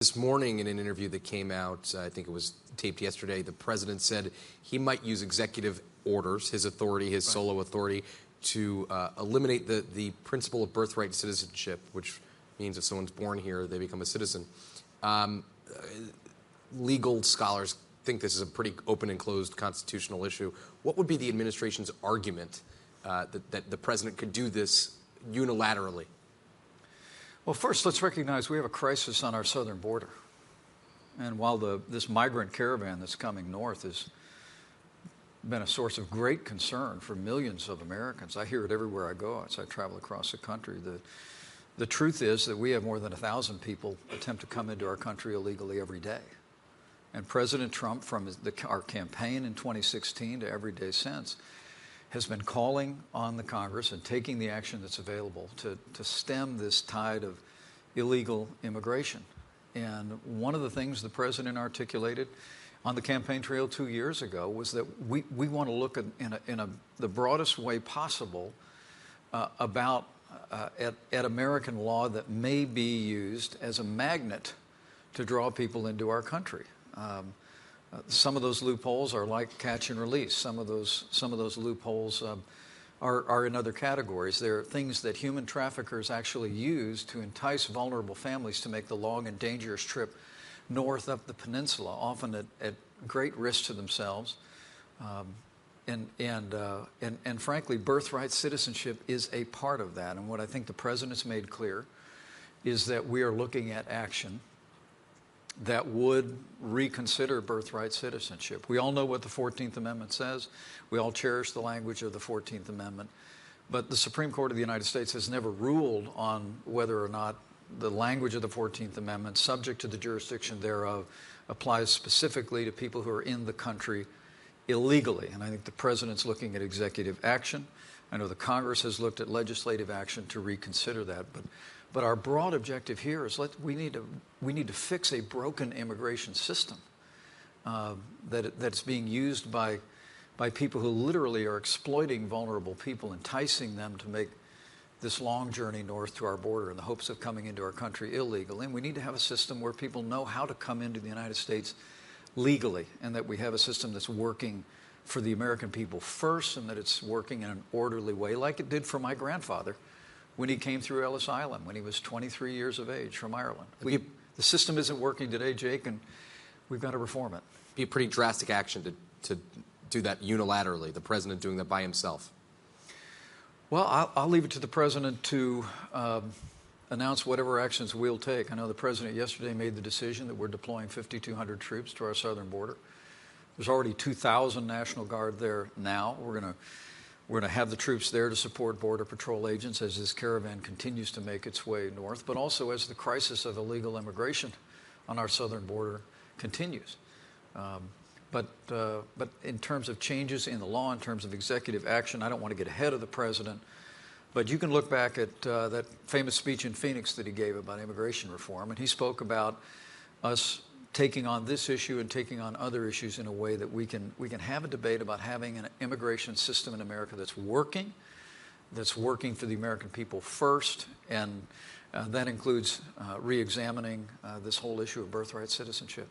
This morning in an interview that came out, I think it was taped yesterday, the president said he might use executive orders, his authority, his solo authority, to eliminate the principle of birthright citizenship, which means if someone's born here, they become a citizen. Legal scholars think this is a pretty open and closed constitutional issue. What would be the administration's argument that the president could do this unilaterally? Well, first, let's recognize we have a crisis on our southern border. And while this migrant caravan that's coming north has been a source of great concern for millions of Americans, I hear it everywhere I go as I travel across the country. The truth is that we have more than 1,000 people attempt to come into our country illegally every day. And President Trump, from our campaign in 2016 to every day since, has been calling on the Congress and taking the action that's available to stem this tide of illegal immigration. And one of the things the president articulated on the campaign trail 2 years ago was that we want to look in the broadest way possible at American law that may be used as a magnet to draw people into our country. Some of those loopholes are like catch and release. Some of those loopholes are in other categories. They're things that human traffickers actually use to entice vulnerable families to make the long and dangerous trip north up the peninsula, often at great risk to themselves. And frankly, birthright citizenship is a part of that. And what I think the president's made clear is that we are looking at action that would reconsider birthright citizenship. We all know what the 14th Amendment says. We all cherish the language of the 14th Amendment. But the Supreme Court of the United States has never ruled on whether or not the language of the 14th Amendment, subject to the jurisdiction thereof, applies specifically to people who are in the country illegally. And I think the president's looking at executive action. I know the Congress has looked at legislative action to reconsider that. But our broad objective here is we need to fix a broken immigration system that's being used by people who literally are exploiting vulnerable people, enticing them to make this long journey north to our border in the hopes of coming into our country illegally. And we need to have a system where people know how to come into the United States legally, and that we have a system that's working for the American people first, and that it's working in an orderly way, like it did for my grandfather when he came through Ellis Island when he was 23 years of age from Ireland. The system isn't working today, Jake, and we've got to reform it. Be a pretty drastic action to do that unilaterally, the president doing that by himself. Well, I'll leave it to the president to announce whatever actions we'll take. I know the president yesterday made the decision that we're deploying 5,200 troops to our southern border. There's already 2,000 National Guard there now. We're going to have the troops there to support Border Patrol agents as this caravan continues to make its way north, but also as the crisis of illegal immigration on our southern border continues. But in terms of changes in the law, in terms of executive action, I don't want to get ahead of the president, but you can look back at that famous speech in Phoenix that he gave about immigration reform, and he spoke about us taking on this issue and taking on other issues in a way that we can have a debate about having an immigration system in America that's working for the American people first, and that includes re-examining this whole issue of birthright citizenship.